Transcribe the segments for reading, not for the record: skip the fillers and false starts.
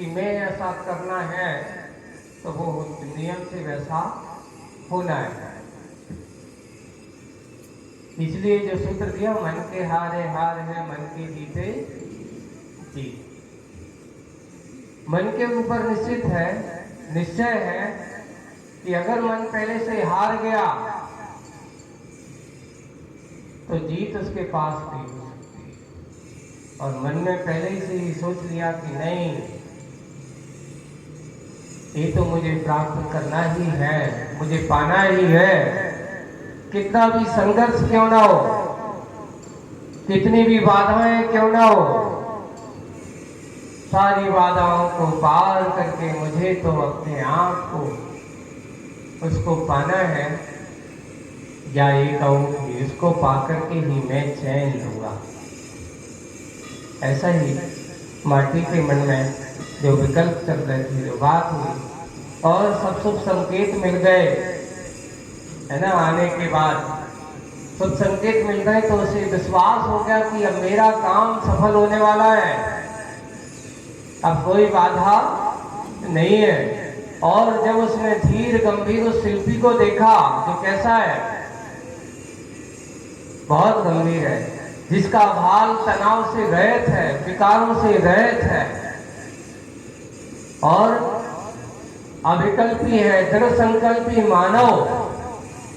कि मैं ऐसा करना है तो वो नियम से वैसा होना है। इसलिए जो सूत्र दिया, मन के हारे हार है, मन के जीते जीत। मन के ऊपर निश्चित है, निश्चय है कि अगर मन पहले से हार गया तो जीत उसके पास नहीं हो सकती। और मन में पहले से ही सोच लिया कि नहीं, ये तो मुझे प्राप्त करना ही है, मुझे पाना ही है, कितना भी संघर्ष क्यों ना हो, कितनी भी बाधाएं क्यों ना हो, सारी बाधाओं को पार करके मुझे तो अपने आप को उसको पाना है, या ये कहूं कि इसको पाकर के ही मैं चैन लूंगा। ऐसा ही माटी के मन में जो विकल्प चल रहे थे, जो बात हुई और सब शुभ संकेत मिल गए, है ना, आने के बाद शुभ संकेत मिल गए तो उसे विश्वास हो गया कि अब मेरा काम सफल होने वाला है, अब कोई बाधा नहीं है। और जब उसने धीर गंभीर उस शिल्पी को देखा जो कैसा है, बहुत गंभीर है, जिसका भाल तनाव से रहित है, विकारों से रहित है और अविकल्पी है, दृढ़ संकल्पी मानव।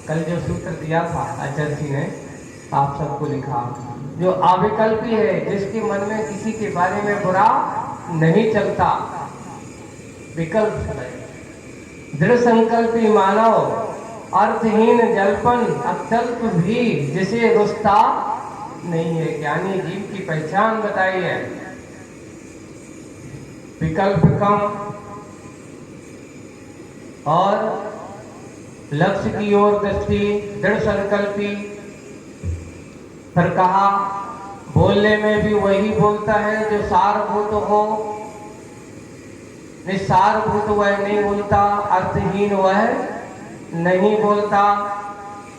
कल जो सूत्र दिया था आचार्य जी ने आप सबको लिखा, जो अविकल्पी है, जिसके मन में किसी के बारे में बुरा नहीं चलता, विकल्प नहीं, दृढ़ संकल्पी मानव, अर्थहीन जलपन अत्यल्प भी जिसे रुस्ता नहीं है। ज्ञानी जीव की पहचान बताई है, विकल्प कम और लक्ष्य की ओर दृष्टि, दृढ़ संकल्पी। फिर कहा बोलने में भी वही बोलता है जो सारभूत हो, निस्सारभूत वह नहीं बोलता, अर्थहीन वह नहीं बोलता,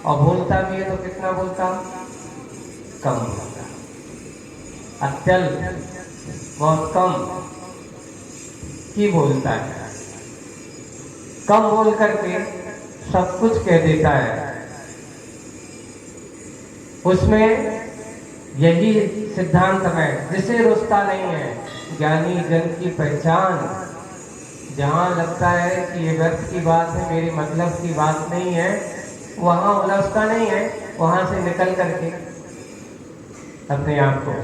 और बोलता भी है तो कितना बोलता, कम बोलता, अत्यल्प, बहुत कम की बोलता है, कम बोल करके सब कुछ कह देता है। उसमें यही सिद्धांत में जिसे रुस्ता नहीं है। ज्ञानी जन की पहचान, जहां लगता है कि ये व्यर्थ की बात है, मेरे मतलब की बात नहीं है, वहां उलझता नहीं है, वहां से निकल करके अपने आप को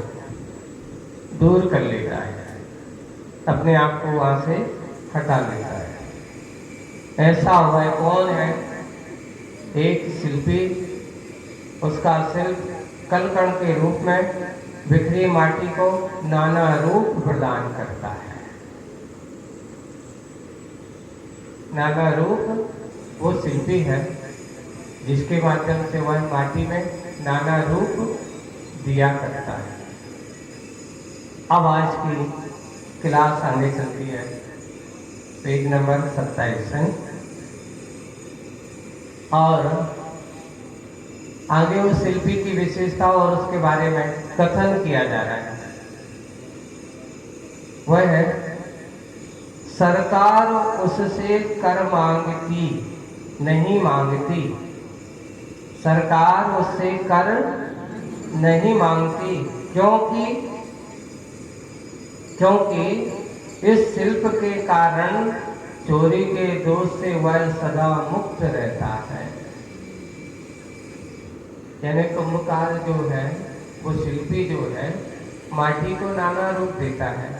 दूर कर लेता है, अपने आप को वहां से हटा लेता है। ऐसा वह कौन है? एक शिल्पी, उसका शिल्प कलकण के रूप में बिखरी माटी को नाना रूप प्रदान करता है। नाना रूप वो शिल्पी है जिसके माध्यम से वह माटी में नाना रूप दिया करता है। अब आज की क्लास आगे चलती है, पेज नंबर 27 है, और आगे उस शिल्पी की विशेषता और उसके बारे में कथन किया जा रहा है। वह है, सरकार उससे कर मांगती नहीं मांगती, सरकार उससे कर नहीं मांगती, क्योंकि इस शिल्प के कारण चोरी के दोष से वह सदा मुक्त रहता है। यानी कुंभकार जो है, वो शिल्पी जो है, माटी को नाना रूप देता है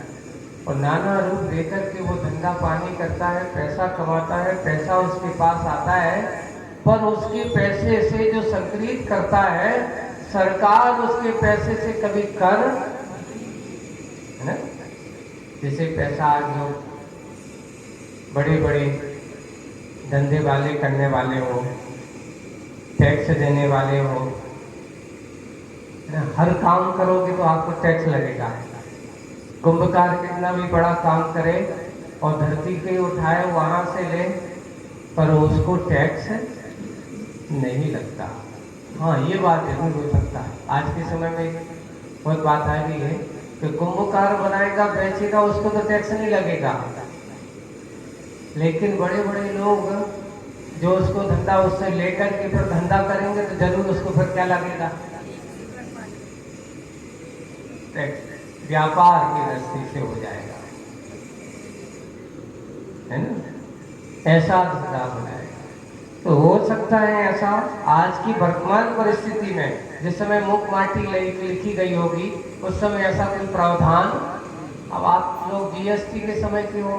और नाना रूप देकर के वो धंधा पानी करता है, पैसा कमाता है, पैसा उसके पास आता है, पर उसके पैसे से जो संग्रहित करता है, सरकार उसके पैसे से कभी कर, है ना, जैसे पैसा आज लोग बड़े बड़े धंधे वाले करने वाले हो, टैक्स देने वाले हो, हर काम करोगे तो आपको टैक्स लगेगा। कुंभकार कितना भी बड़ा काम करे और धरती पे उठाए वहां से ले, पर उसको टैक्स नहीं लगता। हाँ, ये बात जरूर हो सकता है। आज के समय में बहुत बात आ रही है तो कुंभकार बनाएगा, बेचेगा, उसको तो टैक्स नहीं लगेगा। लेकिन बड़े बड़े लोग जो उसको धंधा उससे लेकर के फिर धंधा करेंगे तो जरूर उसको फिर क्या लगेगा, टैक्स। व्यापार की दृष्टि से हो जाएगा, है ना, ऐसा धंधा हो जाएगा। तो हो सकता है ऐसा आज की वर्तमान परिस्थिति में, जिस समय मुख माटी लिखी गई होगी उस समय ऐसा कोई प्रावधान। अब आप लोग जीएसटी के समय के हो,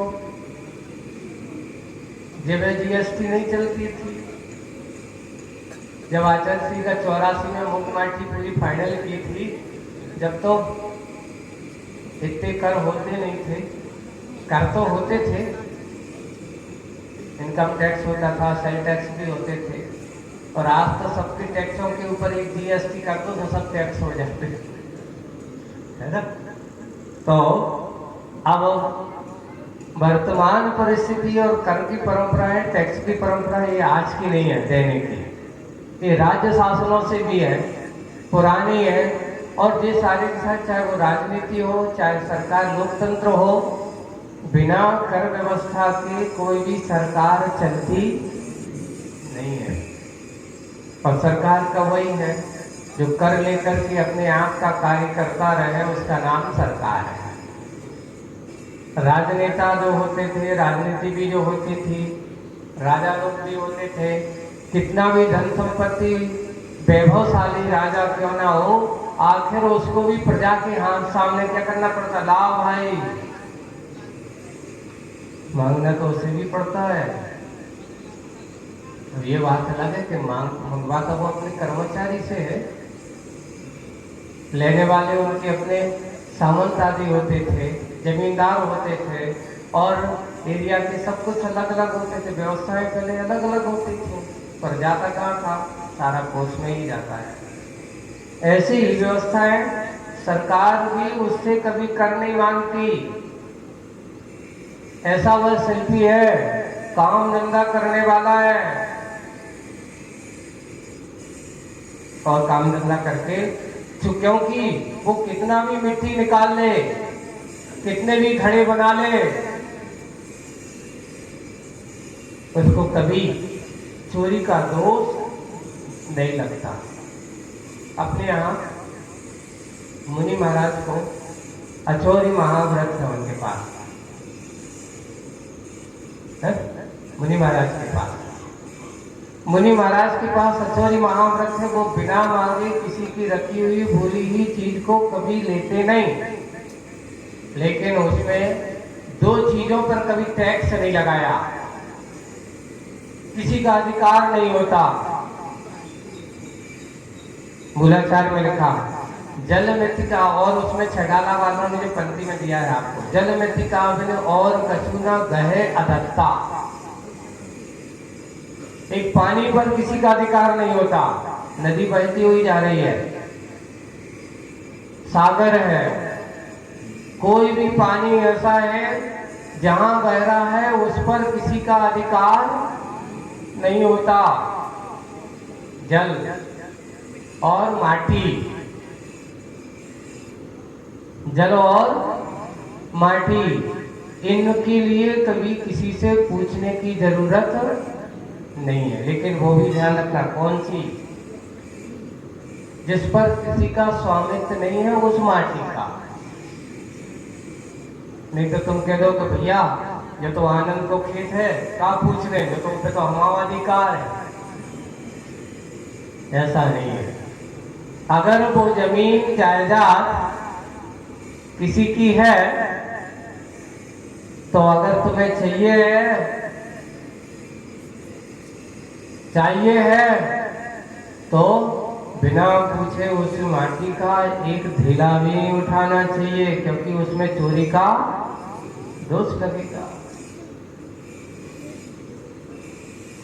जब जीएसटी नहीं चलती थी, जब आचार्य श्री का 84 में मुख्यमाटी पूरी फाइनल की थी, जब तो इतने कर होते नहीं थे, कर तो होते थे, इनकम टैक्स होता था, सेल टैक्स भी होते थे, और आज तो सबके टैक्सों के ऊपर एक जीएसटी कर दो तो सब टैक्स हो जाते है ना। तो अब वर्तमान परिस्थिति और कर की परंपरा है, टैक्स की परंपरा है, ये आज की नहीं है देने की, ये राज्य शासनों से भी है, पुरानी है। और ये सारे के साथ, चाहे वो राजनीति हो, चाहे सरकार लोकतंत्र हो, बिना कर व्यवस्था के कोई भी सरकार चलती नहीं है। और सरकार का वही है जो कर लेकर के अपने आप का कार्य करता रहे, उसका नाम सरकार है। राजनेता जो होते थे, राजनीति भी जो होती थी, राजा लोग भी होते थे, कितना भी धन संपत्ति वैभवशाली राजा क्यों ना हो, आखिर उसको भी प्रजा के हाथ सामने क्या करना पड़ता, लाओ भाई, मांगना तो उसे भी पड़ता है। तो ये बात अलग है कि मंगवा तो वो अपने कर्मचारी से है, लेने वाले उनके अपने सामंत आदि होते थे, जमींदार होते थे, और एरिया के सब कुछ अलग अलग होते थे, व्यवस्थाएं पहले अलग अलग होती थी, पर जाता कहाँ था, सारा कोष में ही जाता है। ऐसी ही व्यवस्थाएं सरकार भी उससे कभी कर नहीं मांगती। ऐसा वह शिल्पी है, काम धंधा करने वाला है, और काम धंधा करके, क्योंकि वो कितना भी मिट्टी निकाल ले, कितने भी घड़े बना ले, उसको कभी चोरी का दोष नहीं लगता। अपने यहाँ मुनि महाराज को अचोरी महाव्रत है उनके पास, है? मुनि महाराज के पास, मुनि महाराज के पास अचोरी महाव्रत है। वो बिना मांगे किसी की रखी हुई भूली हुई चीज को कभी लेते नहीं, लेकिन उसमें दो चीजों पर कभी टैक्स नहीं लगाया, किसी का अधिकार नहीं होता। मूलाचार में लिखा, जल मृतिका, और उसमें छडाला वालों ने जो पंक्ति में दिया है आपको, जल मृतिका और कछुना गहे अदत्ता। एक पानी पर किसी का अधिकार नहीं होता, नदी बहती हुई जा रही है, सागर है, कोई भी पानी ऐसा है जहां बह रहा है उस पर किसी का अधिकार नहीं होता। जल और माटी, जल और माटी, इनके लिए कभी किसी से पूछने की जरूरत नहीं है। लेकिन वो भी ध्यान रखना, कौन सी, जिस पर किसी का स्वामित्व नहीं है उस माटी का। नहीं तो तुम कह दो तो भैया ये तो आनंद को खेत है, क्या पूछ रहे हैं, तुम पे तो हमारा अधिकार है। ऐसा नहीं है। अगर वो जमीन जायदाद किसी की है, तो अगर तुम्हें चाहिए है तो बिना पूछे उस माटी का एक ढेला भी नहीं उठाना चाहिए, क्योंकि उसमें चोरी का दोष लगेगा,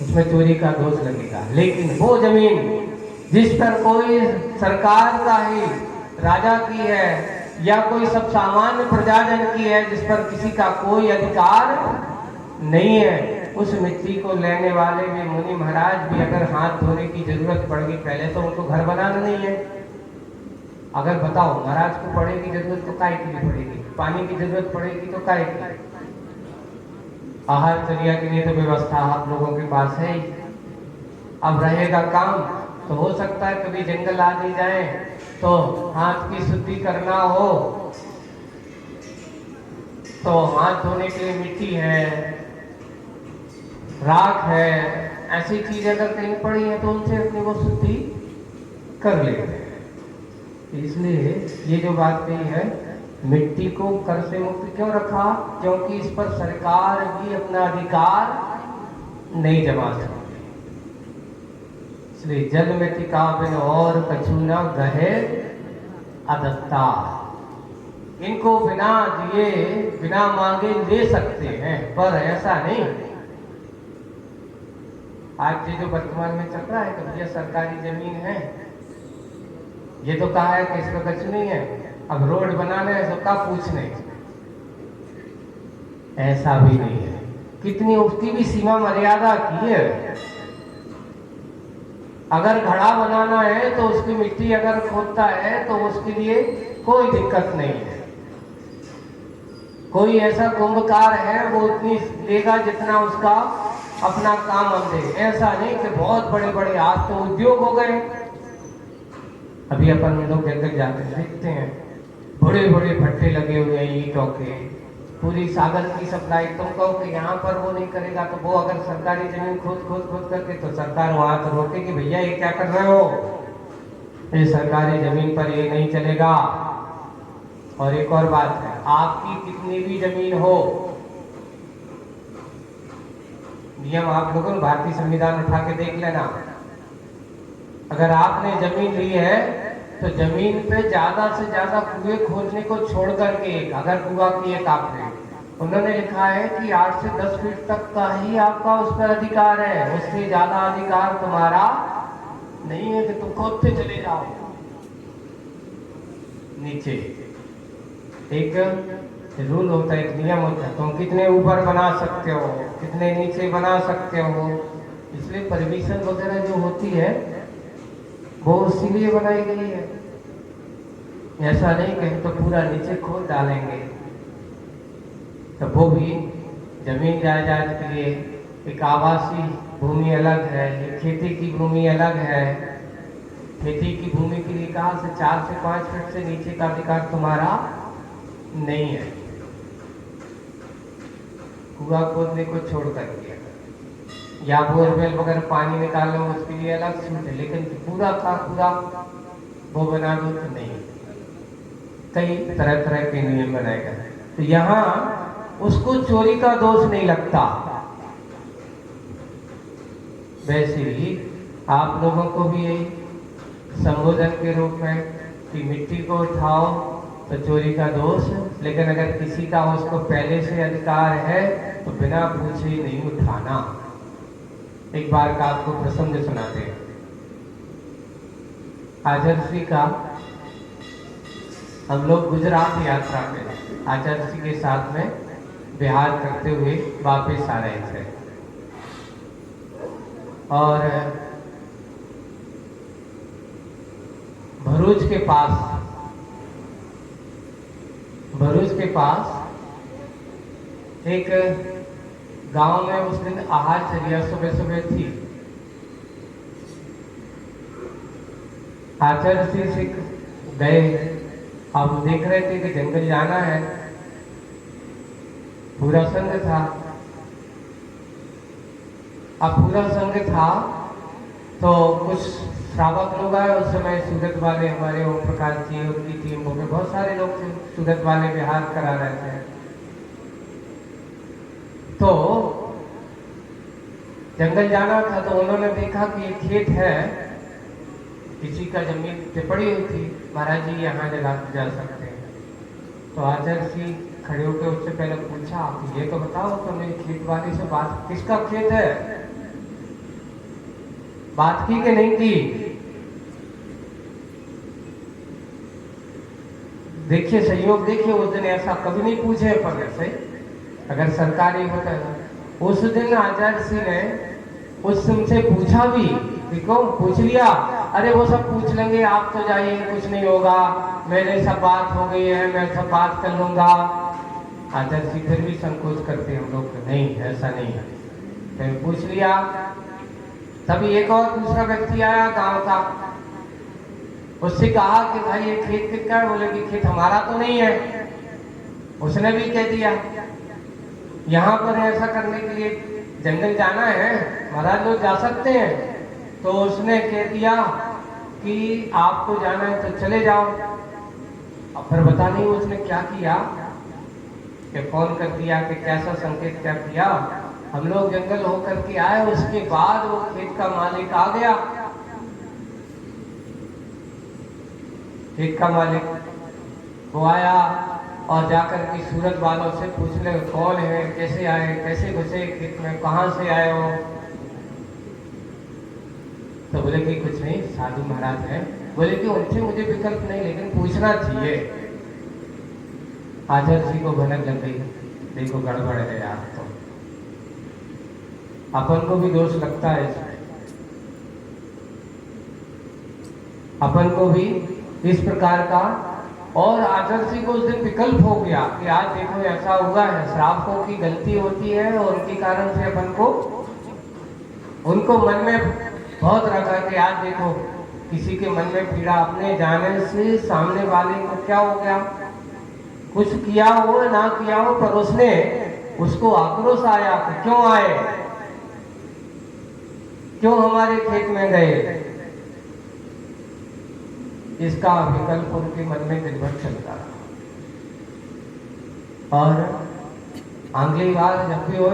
उसमें चोरी का दोष लगेगा। लेकिन वो जमीन जिस पर कोई सरकार का ही, राजा की है या कोई सब सामान्य प्रजाजन की है, जिस पर किसी का कोई अधिकार नहीं है, उस मिट्टी को लेने वाले भी मुनि महाराज भी अगर हाथ धोने की जरूरत पड़ गई, पहले तो उनको घर बनाना नहीं है, अगर बताओ महाराज को पढ़े की जरूरत तो काय की पड़ेगी, पानी की जरूरत पड़ेगी तो काय की, आहार चर्या के लिए तो व्यवस्था आप लोगों के पास है ही। अब रहेगा काम तो हो सकता है कभी जंगल आ नहीं जाए तो हाथ की शुद्धि करना हो तो हाथ धोने के लिए मिट्टी है, राख है, ऐसी चीज अगर कहीं पड़ी है तो उनसे अपनी वो शुद्धि कर लेते हैं। इसलिए ये जो बात कही है, मिट्टी को कर से मुक्त क्यों रखा, क्योंकि इस पर सरकार भी अपना अधिकार नहीं जमा सकती। इसलिए जल में टिका बिन और कछु न गहे अदत्ता, इनको बिना दिए बिना मांगे ले सकते हैं, पर ऐसा नहीं। आज ये जो वर्तमान में चल रहा है तो भैया सरकारी जमीन है, ये तो कहा है कि इसमें कुछ नहीं है, अब रोड बनाना है तो का पूछने, ऐसा भी नहीं है। कितनी उसकी भी सीमा मर्यादा की है। अगर घड़ा बनाना है तो उसकी मिट्टी अगर खोदता है तो उसके लिए कोई दिक्कत नहीं है। कोई ऐसा कुंभकार है वो उतनी देगा जितना उसका अपना काम हम दे, ऐसा नहीं कि बहुत बड़े बड़े आज तो उद्योग हो गए। अभी अपन लोग जंगल जाते देखते हैं, बड़े बड़े भट्टे लगे हुए हैं ईंटों के, पूरी सागर की सप्लाई। तुम कहो कि यहाँ पर वो नहीं करेगा तो वो अगर सरकारी जमीन खोद खोद खोद करके तो सरकार वहां तो रोके कि भैया ये क्या कर रहे हो, ये सरकारी जमीन पर ये नहीं चलेगा। और एक और बात है, आपकी कितनी भी जमीन हो, नियम आप लोगों ने भारतीय संविधान उठा के देख लेना, अगर आपने जमीन ली है तो जमीन पे ज्यादा से ज्यादा कुएं खोदने को छोड़ करके, अगर कुआं किए आपने, उन्होंने लिखा है कि 8 से 10 फीट तक का ही आपका उस पर अधिकार है, उससे ज्यादा अधिकार तुम्हारा नहीं है कि तुम खोदते चले जाओ नीचे। एक रूल होता है, एक नियम होता है, तुम कितने ऊपर बना सकते हो, कितने नीचे बना सकते हो। इसलिए परमिशन वगैरह जो होती है वो इसीलिए बनाई गई है, ऐसा नहीं कहीं तो पूरा नीचे खोद डालेंगे। तो वो भी जमीन जायदाद के लिए एक आवासीय भूमि अलग है, एक खेती की भूमि अलग है। खेती की भूमि के लिए कहा से 4 से 5 फीट से नीचे का अधिकार तुम्हारा नहीं है, कुआं खोदने को छोड़ कर दिया, या बोरवेल वगैरह पानी निकालो उसके लिए अलग छूट है, लेकिन पूरा का पूरा वो बना दो तो नहीं। कई तरह तरह के नियम बनाए गए, तो यहाँ उसको चोरी का दोष नहीं लगता। वैसे ही आप लोगों को भी यही संबोधन के रूप में कि मिट्टी को उठाओ तो चोरी का दोष, लेकिन अगर किसी का उसको पहले से अधिकार है तो बिना पूछे नहीं उठाना। एक बार का आपको प्रसंग सुनाते हैं। आचार्य श्री का हम लोग गुजरात यात्रा में आचार्य श्री के साथ में बिहार करते हुए वापस आ रहे थे, और भरूच के पास एक गांव में उस दिन आहार चर्या सुबह सुबह थी। आचार्य श्री से गए, अब देख रहे थे कि जंगल जाना है, पूरा संग था। अब पूरा संग था तो कुछ श्रावक लोग आए उस समय, सूरत वाले हमारे ओम प्रकाश जी उनकी टीम हो गए, बहुत सारे लोग थे, सूरत वाले बिहार करा रहे थे। तो जंगल जाना था तो उन्होंने देखा कि एक खेत है, किसी का जमीन पे पड़ी हुई थी, महाराज जी यहाँ जा सकते हैं। तो आचार्य जी खड़े होकर उससे पहले पूछा, ये तो बताओ तुमने खेत वाले से बात, किसका खेत है, बात की कि नहीं की? देखिए संयोग, देखिए उस दिन ऐसा कभी नहीं पूछे पर ऐसे अगर सरकारी होता है। उस दिन आचार्य सिंह ने उस से पूछा भी, देखो पूछ लिया अरे वो सब पूछ लेंगे, आप तो जाइए, कुछ नहीं होगा, मेरे सब बात हो गई है, मैं सब बात कर लूंगा। आदर्श जी फिर भी संकोच करते हम लोग, नहीं ऐसा नहीं है। फिर पूछ लिया, तभी एक और दूसरा व्यक्ति आया गांव का, उससे कहा कि भाई ये खेत किसका है? बोले कि खेत हमारा तो नहीं है। उसने भी कह दिया, यहाँ पर ऐसा करने के लिए जंगल जाना है, महाराज लोग जा सकते हैं। तो उसने कह दिया कि आपको जाना है तो चले जाओ। अब फिर पता नहीं उसने क्या किया, कि फोन कर दिया कि कैसा संकेत क्या किया, हम लोग जंगल होकर के आए, उसके बाद वो खेत का मालिक आ गया। खेत का मालिक वो आया और जाकर के सूरत वालों से पूछ ले कौन है, कैसे आए, कैसे घुसे खेत में, कहां से आए हो? तो बोले कि कुछ नहीं, साधु महाराज हैं। बोले कि उनसे मुझे विकल्प नहीं, लेकिन पूछना चाहिए। आचार्य जी को भनक लग गई, देखो गड़बड़ है यार, तो अपन को भी दोष लगता है इसमें, अपन को भी इस प्रकार का। और आचार्य जी को उस दिन विकल्प हो गया कि आज देखो ऐसा हुआ है, श्रावकों की गलती होती है और उनके कारण से अपन को, उनको मन में बहुत रखा कि आज देखो किसी के मन में पीड़ा, अपने जाने से सामने वाले को क्या हो गया, कुछ किया हो ना किया हो, पर उसने, उसको आक्रोश आया कि क्यों आए, क्यों हमारे खेत में गए। इसका विकल्प उनके मन में दिन भर चलता रहा। और अगली बार जब भी हो,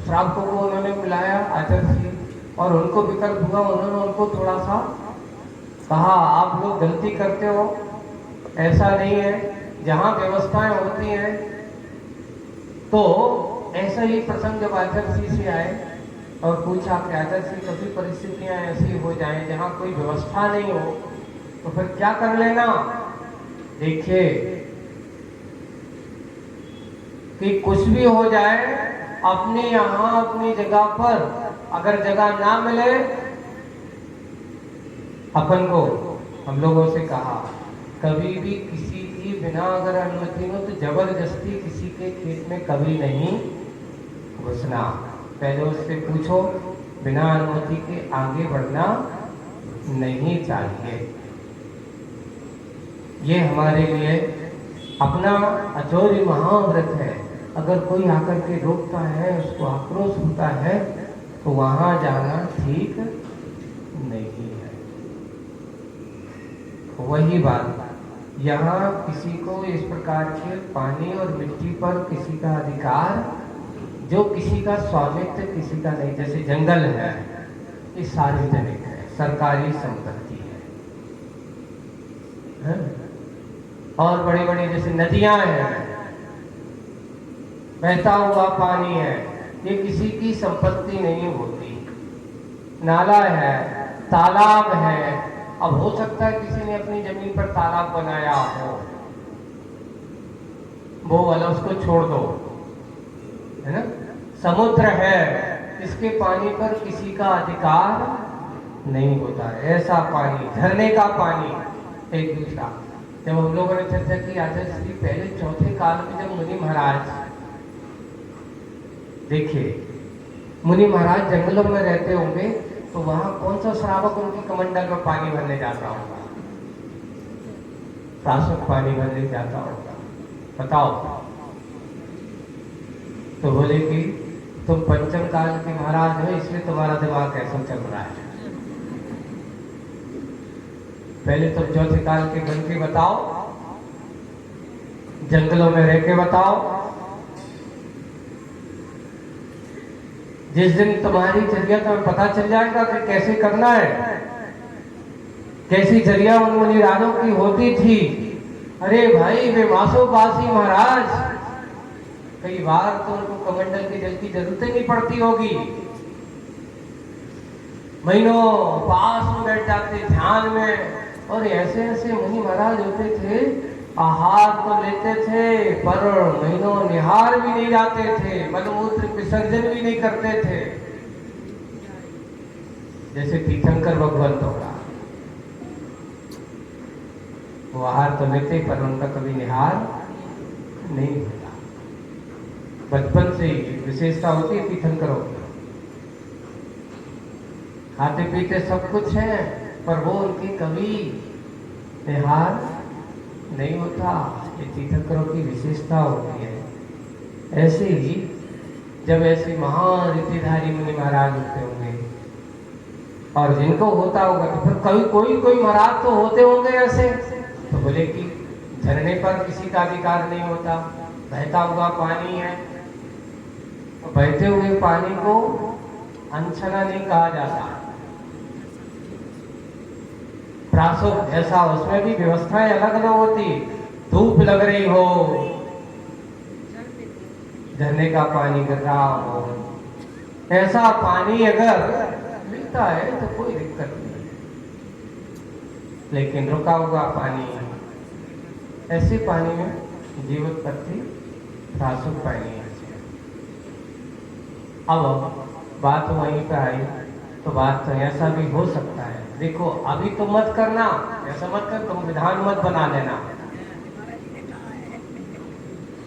श्रावकों को उन्होंने बुलाया आचार्य जी, और उनको विकल्प हुआ, उन्होंने उनको थोड़ा सा कहा, आप लोग गलती करते हो, ऐसा नहीं है, जहां व्यवस्थाएं होती हैं। तो ऐसा ही प्रसंग जब आचार्य जी से आए और पूछा कि आचार्य जी कभी परिस्थितियां ऐसी हो जाएं जहां कोई व्यवस्था नहीं हो, तो फिर क्या कर लेना? देखिए कि कुछ भी हो जाए, अपने यहां अपनी जगह पर अगर जगह ना मिले, अपन को, हम लोगों से कहा, कभी भी किसी की बिना अगर अनुमति हो तो जबरदस्ती किसी के खेत में कभी नहीं घुसना। पहले उससे पूछो, बिना अनुमति के आगे बढ़ना नहीं चाहिए। ये हमारे लिए अपना अचौरी महाव्रत है। अगर कोई आकर के रोकता है, उसको आक्रोश होता है, तो वहां जाना ठीक नहीं है। वही बात, यहाँ किसी को इस प्रकार के पानी और मिट्टी पर किसी का अधिकार, जो किसी का स्वामित्व किसी का नहीं, जैसे जंगल है ये सार्वजनिक है, सरकारी संपत्ति है? और बड़ी बड़ी जैसे नदियां हैं, बहता हुआ पानी है, ये किसी की संपत्ति नहीं होती। नाला है, तालाब है, अब हो सकता है किसी ने अपनी जमीन पर तालाब बनाया हो, वो वाला उसको छोड़ दो, है ना। समुद्र है, इसके पानी पर किसी का अधिकार नहीं होता है, ऐसा पानी, झरने का पानी। एक दूसरा, जब हम लोगों ने चर्चा की आचार्य जी पहले चौथे काल में, जब मुनि महाराज, देखिए मुनि महाराज जंगलों में रहते होंगे, तो वहां कौन सा श्रावक उनकी कमंडल में पानी भरने जाता होगा? शाश्वत पानी भरने जाता होगा, बताओ। तो बोले कि तुम पंचम काल के महाराज हो, इसलिए तुम्हारा दिमाग कैसा चल रहा है। पहले तुम चौथे काल के बन के बताओ, जंगलों में रह के बताओ। जिस दिन तुम्हारी चर्या तुम्हें पता चल जाएगा कि कैसे करना है, कैसी चर्या उन मुनि राजों की होती थी। अरे भाई, वे मासोबासी महाराज, कई बार तो उनको कमंडल के जल की जरूरत ही नहीं पड़ती होगी, महीनों पास में बैठ जाते ध्यान में। और ऐसे ऐसे मुनि महाराज होते थे, आहार तो लेते थे पर महीनों निहार भी नहीं जाते थे, मलमूत्र विसर्जन भी नहीं करते थे, जैसे तीर्थंकर भगवंत होगा। वो आहार तो लेते पर उनका कभी निहार नहीं होता। बचपन से ही विशेषता होती है तीर्थंकरों की, खाते पीते सब कुछ है पर वो उनकी कभी निहार नहीं होता। ये तीर्थंकरों की विशेषता होती है। ऐसे ही जब ऐसे महान रीतिधारी मुनि महाराज होते होंगे और जिनको होता होगा तो फिर कोई महाराज तो होते होंगे ऐसे, तो बोले कि झरने पर किसी का अधिकार नहीं होता, बहता हुआ पानी है, तो बहते हुए पानी को अनछना नहीं कहा जाता। प्रासुप ऐसा, उसमें भी व्यवस्थाएं अलग अलग होती। धूप लग रही हो, झरने का पानी गिर रहा हो, ऐसा पानी अगर मिलता है तो कोई दिक्कत नहीं, लेकिन रुका हुआ पानी, ऐसे पानी में जीवोत्पत्ति प्रासुप पानी है। अब बात वहीं पे आई तो बात तो ऐसा भी हो सकता है। देखो अभी तो मत करना, ऐसा मत कर, तुम विधान मत बना लेना।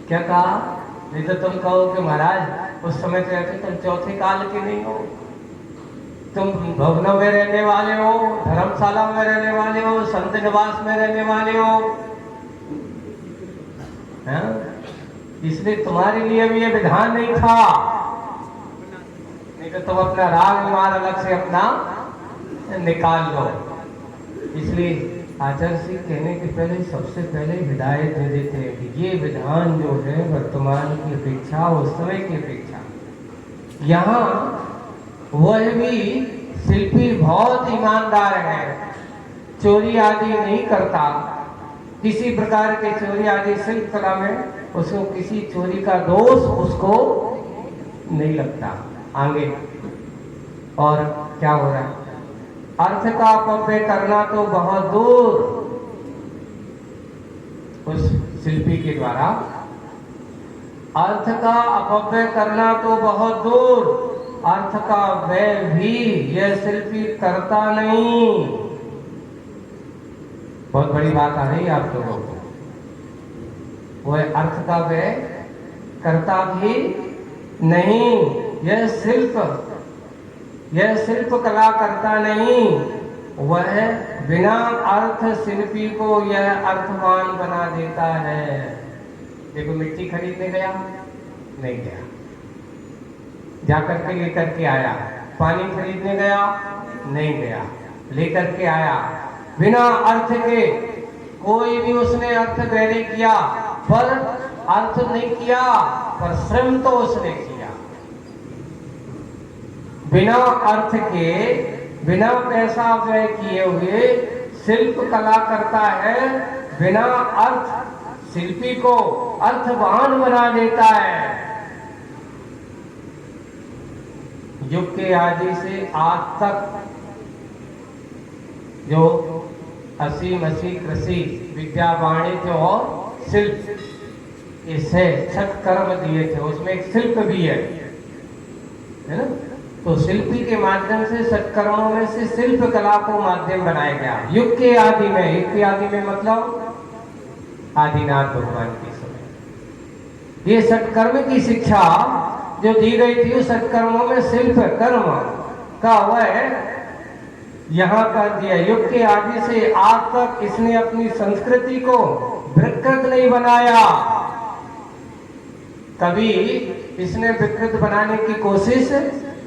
क्या कहा? नहीं तो तुम कहो कि महाराज उस समय तो रहते, तुम चौथे काल के नहीं हो, तुम भवनों में रहने वाले हो, धर्मशाला में रहने वाले हो, संत निवास में रहने वाले हो, इसलिए तुम्हारे लिए भी ये विधान नहीं था। नहीं तो तुम अपना राग विमान अलग से अपना निकाल लो। इसलिए आचार्य श्री कहने के पहले सबसे पहले हिदायत दे देते हैं कि ये विधान जो है वर्तमान की अपेक्षा, उस समय की अपेक्षा, यहाँ वह भी शिल्पी बहुत ईमानदार है, चोरी आदि नहीं करता, किसी प्रकार के चोरी आदि शिल्प कला में उसको किसी चोरी का दोष उसको नहीं लगता। आगे और क्या हो रहा है? अर्थ का अपव्यय करना तो बहुत दूर, उस शिल्पी के द्वारा अर्थ का अपव्यय करना तो बहुत दूर, अर्थ का व्यय भी यह शिल्पी करता नहीं। बहुत बड़ी बात आ रही है आप लोगों को। वह अर्थ का व्यय करता भी नहीं, यह शिल्प कला करता नहीं, वह बिना अर्थ शिल्पी को यह अर्थवान बना देता है। देखो मिट्टी खरीदने गया, नहीं गया, जाकर के लेकर के आया, पानी खरीदने गया, नहीं गया, लेकर के आया, बिना अर्थ के कोई भी उसने अर्थ व्यय नहीं किया, पर अर्थ नहीं किया पर श्रम तो उसने किया। बिना अर्थ के, बिना पैसा व्यय किए हुए शिल्प कला करता है, बिना अर्थ शिल्पी को अर्थवान बना देता है। युग के आदि से आज तक जो असीम कृषि, विद्या, वाणिज्य और शिल्प, इसे छठ कर्म दिए थे, उसमें एक शिल्प भी है ना? तो शिल्पी के माध्यम से सत्कर्मों में से शिल्प कला को माध्यम बनाया गया। युग के आदि में, युग के आदि में मतलब आदिनाथ भगवान के समय, ये सत्कर्म की शिक्षा जो दी गई थी, उस सत्कर्मों में शिल्प कर्म का वह यहाँ कर दिया। युग के आदि से आज तक इसने अपनी संस्कृति को विकृत नहीं बनाया, कभी इसने विकृत बनाने की कोशिश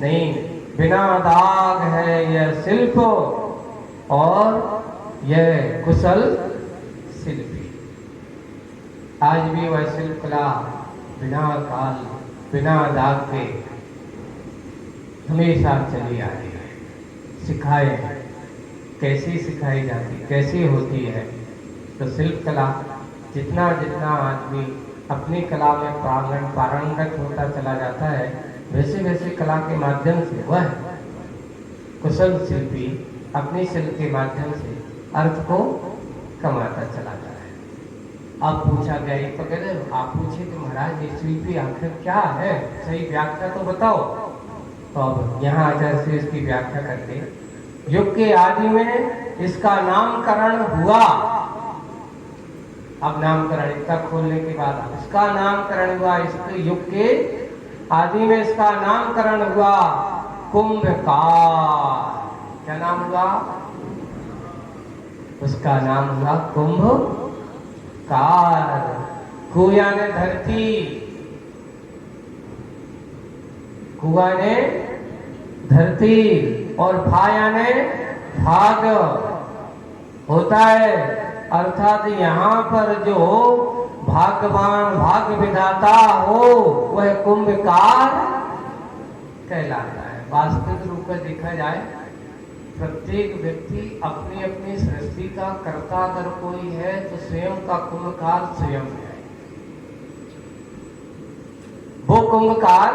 नहीं। बिना दाग है यह शिल्प और यह कुशल शिल्पी। आज भी वह शिल्प कला बिना काल, बिना दाग के हमेशा चली आ रही है। सिखाए कैसी सिखाई जाती, कैसी होती है? तो शिल्प कला जितना जितना आदमी अपनी कला में पारंगत होता चला जाता है, वैसे वैसे कला के माध्यम से वह कुशल शिल्पी अपनी शिल्प के माध्यम से अर्थ को कमाता चला जाता है। अब पूछा गया, ये तो कहते आप पूछे कि महाराज ये शिल्पी आखिर क्या है, सही व्याख्या तो बताओ। तो अब यहाँ आचार्य से इसकी व्याख्या करते, युग के आदि में इसका नामकरण हुआ, अब नामकरण इतना खोलने के बाद अब इसका नामकरण हुआ, इसके युग के आदि में इसका नामकरण हुआ कुंभकार। क्या नाम हुआ? उसका नाम हुआ कुंभकार। कु यानी धरती, कुआ ने धरती, और भा यानी भाग होता है। अर्थात यहाँ पर जो भाग्यवान भाग विधाता हो वह कुंभकार कहलाता है। वास्तविक रूप में देखा जाए प्रत्येक व्यक्ति अपनी अपनी सृष्टि का कर्ता अगर कोई है तो स्वयं का कुंभकार स्वयं है। वो कुंभकार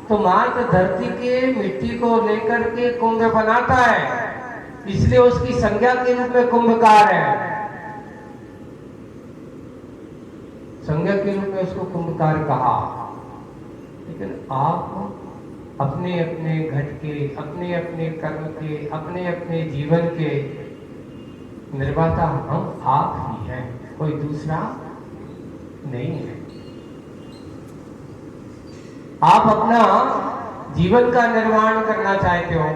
तो मात्र धरती के मिट्टी को लेकर के कुंभ बनाता है, इसलिए उसकी संज्ञा के रूप में कुंभकार है। संज्ञा के रूप में उसको कुंभकार कहा। लेकिन आप अपने अपने घट के, अपने अपने कर्म के, अपने अपने जीवन के निर्माता हम आप ही हैं, कोई दूसरा नहीं है। आप अपना जीवन का निर्माण करना चाहते हो,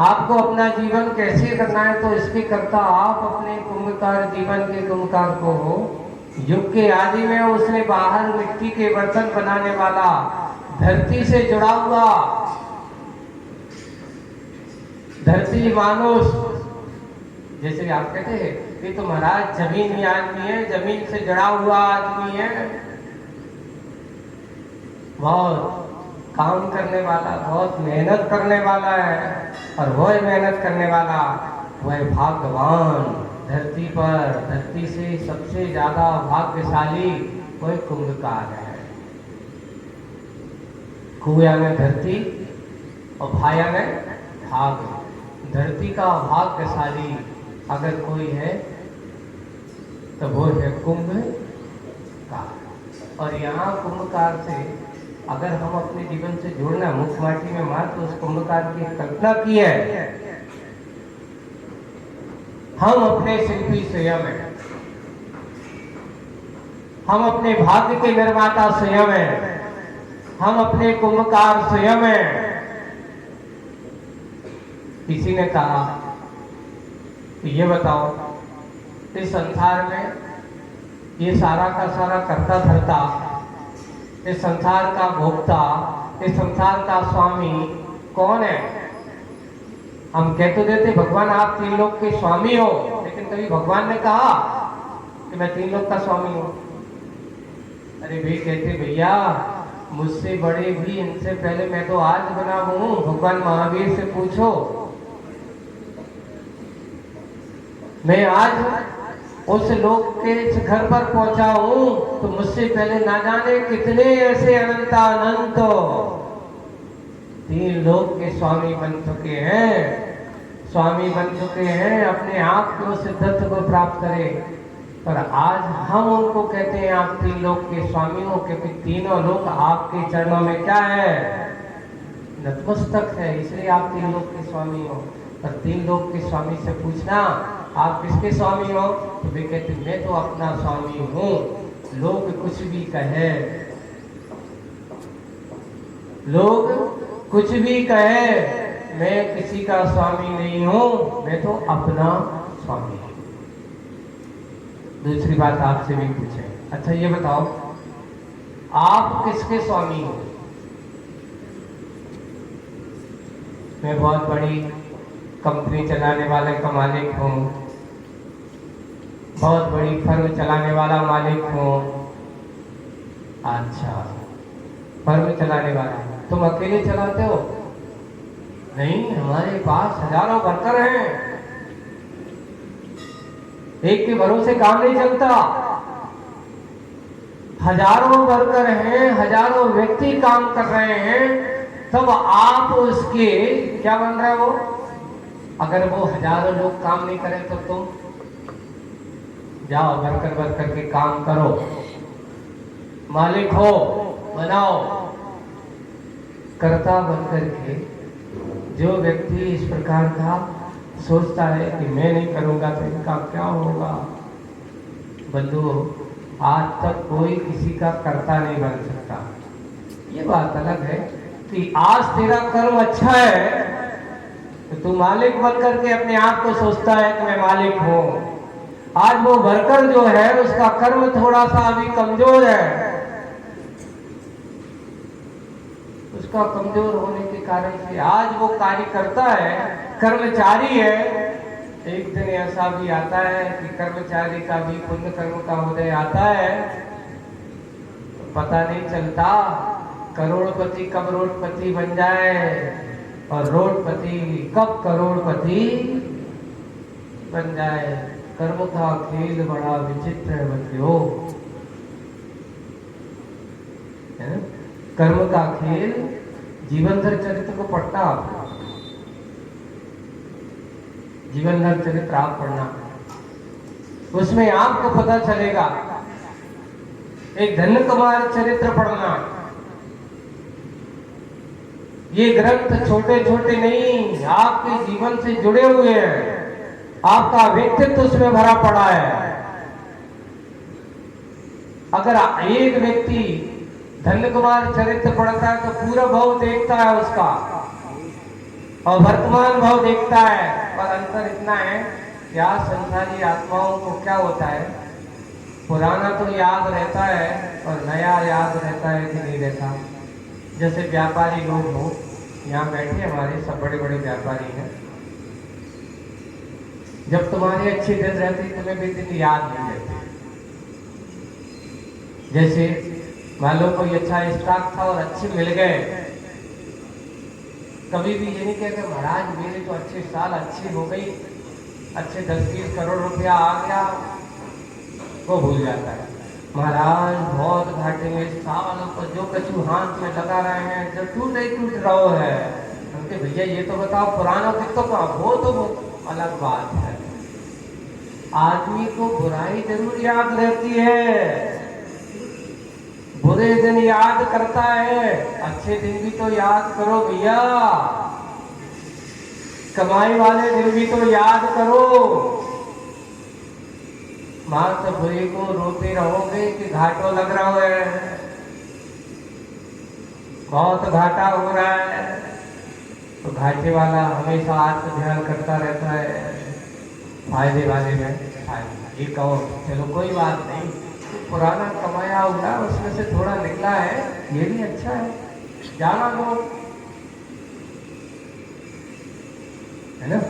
आपको अपना जीवन कैसे करना है तो इसके कर्ता आप अपने कुंभकार, जीवन के कुंभकार को हो। युग के आदि में उसने बाहर मिट्टी के बर्तन बनाने वाला, धरती से जुड़ा हुआ, धरती मानुष, जैसे आप कहते हैं कि तो महाराज जमीनी आदमी है, जमीन से जुड़ा हुआ आदमी है, बहुत काम करने वाला, बहुत मेहनत करने वाला है, और वह मेहनत करने वाला वह भाग्यवान, धरती पर धरती से सबसे ज्यादा भाग्यशाली वह कुंभकार है। कु यानी धरती और भा यानी भाग। धरती का भाग्यशाली अगर कोई है तो वो है कुंभकार। और यहाँ कुंभकार से अगर हम अपने जीवन से जोड़ना, मुख्य माटी में मात्र उस कुंभकार की कल्पना की है। हम अपने शिल्पी स्वयं हैं, हम अपने भाग्य के निर्माता स्वयं हैं, हम अपने कुंभकार स्वयं हैं। किसी ने कहा कि ये बताओ, इस संसार में ये सारा का सारा कर्ता धर्ता, इस संसार का भोक्ता, इस संसार का स्वामी कौन है? हम कह तो देते भगवान आप तीन लोक के स्वामी हो, लेकिन कभी भगवान ने कहा कि मैं तीन लोक का स्वामी हूं? अरे भाई कहते भैया मुझसे बड़े भी, इनसे पहले मैं तो आज बना हूं। भगवान महावीर से पूछो, मैं आज उस लोक के शिखर पर पहुंचा हूं तो मुझसे पहले ना जाने कितने ऐसे अनंत तीन लोक के स्वामी बन चुके हैं, स्वामी बन चुके हैं, अपने आप को सिद्धत्व को प्राप्त करें। पर आज हम उनको कहते हैं आप तीन लोक के स्वामी हो, क्योंकि तीनों लोक आपके चरणों में क्या है? नतमस्तक है, इसलिए आप तीन लोक के स्वामी हो। पर तीन लोक के स्वामी से पूछना आप किसके स्वामी हो, तो वे कहते मैं तो अपना स्वामी हूं। लोग कुछ भी कहे, लोग कुछ भी कहे, मैं किसी का स्वामी नहीं हूं, मैं तो अपना स्वामी हूं। दूसरी बात आपसे भी पूछे, अच्छा ये बताओ आप किसके स्वामी हो? मैं बहुत बड़ी कंपनी चलाने वाले का मालिक हूँ, बहुत बड़ी फर्म चलाने वाला मालिक हूँ। अच्छा, फर्म चलाने वाला, तुम अकेले चलाते हो? नहीं, हमारे पास हजारों वर्कर हैं, एक के भरोसे काम नहीं चलता। हजारों वर्कर हैं, हजारों व्यक्ति काम कर रहे हैं, तब आप उसके क्या बन रहे हो? अगर वो हजारों लोग काम नहीं करें तो तुम जाओ वर्कर के काम करो, मालिक हो, बनाओ। कर्ता बनकर के जो व्यक्ति इस प्रकार का सोचता है कि मैं नहीं करूंगा तो इनका क्या होगा, बंधुओं, आज तक कोई किसी का कर्ता नहीं बन सकता। ये बात अलग है कि आज तेरा कर्म अच्छा है तो तू मालिक बन करके अपने आप को सोचता है कि मैं मालिक हूं। आज वो वर्कर जो है उसका कर्म थोड़ा सा अभी कमजोर है, उसका कमजोर होने के कारण से आज वो कार्य करता है, कर्मचारी है। एक दिन ऐसा भी आता है कि कर्मचारी का भी पुण्य कर्म का उदय आता है, तो पता नहीं चलता करोड़पति कब रोडपति बन जाए और रोडपति कब करोड़पति बन जाए। कर्म का खेल बड़ा विचित्र है बच्चों, है ना? कर्म का खेल जीवन भर चरित्र को पढ़ना, जीवन भर चरित्र आप पढ़ना, उसमें आपको पता चलेगा। एक धन्य कुमार चरित्र पढ़ना, ये ग्रंथ छोटे छोटे नहीं, आपके जीवन से जुड़े हुए हैं, आपका व्यक्तित्व उसमें भरा पड़ा है। अगर एक व्यक्ति धन्य कुमार चरित्र पढ़ता है तो पूरा भाव देखता है उसका और वर्तमान भाव देखता है, पर अंतर इतना है कि आज संसारी आत्माओं को क्या होता है, पुराना तो याद रहता है और नया याद रहता है कि नहीं रहता। जैसे व्यापारी लोग हो, यहाँ बैठे हमारे सब बड़े बड़े व्यापारी हैं, जब तुम्हारे अच्छे दिन रहते तुम्हें भी दिन याद नहीं रहते। जैसे मान लो कोई अच्छा स्टॉक था और अच्छे मिल गए, कभी भी ये नहीं कहते महाराज मेरे तो अच्छे साल अच्छी हो गई, अच्छे 10-20 करोड़ रुपया आ गया, वो भूल जाता है। महाराज बहुत घाटे में सालों पर जो कछु हाथ में लगा रहे हैं जो टूट ही टूट रहा है। हमके भैया ये तो बताओ पुराना कितो का, वो तो वो अलग बात है। आदमी को बुराई जरूर याद रहती है, बुरे दिन याद करता है, अच्छे दिन भी तो याद करो भैया, कमाई वाले दिन भी तो याद करो। मां से बुरे को रोते रहोगे कि घाटो लग रहा है, बहुत घाटा हो रहा है, तो घाटे वाला हमेशा आत्म ध्यान करता रहता है, फायदे वाले में फायदा। ये कहो चलो कोई बात नहीं, पुराना कमाया हुआ उसमें से थोड़ा निकला है, ये भी अच्छा है, जाना दो, है ना,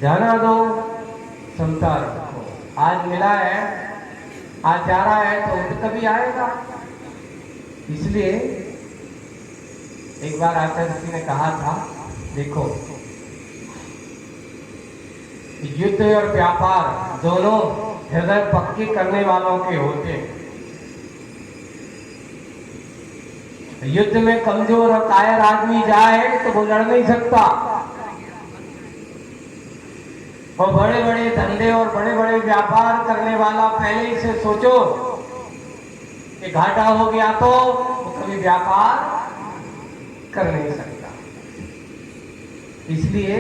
जाना दो, क्षमता रखो। आज मिला है, आज जा रहा है तो कभी आएगा। इसलिए एक बार आचार्य जी ने कहा था, देखो युद्ध और व्यापार दोनों हृदय पक्के करने वालों के होते हैं। युद्ध में कमजोर और कायर आदमी जाए तो वो लड़ नहीं सकता, और बड़े बड़े धंधे और बड़े बड़े व्यापार करने वाला पहले ही से सोचो कि घाटा हो गया तो वो कभी व्यापार कर नहीं सकता। इसलिए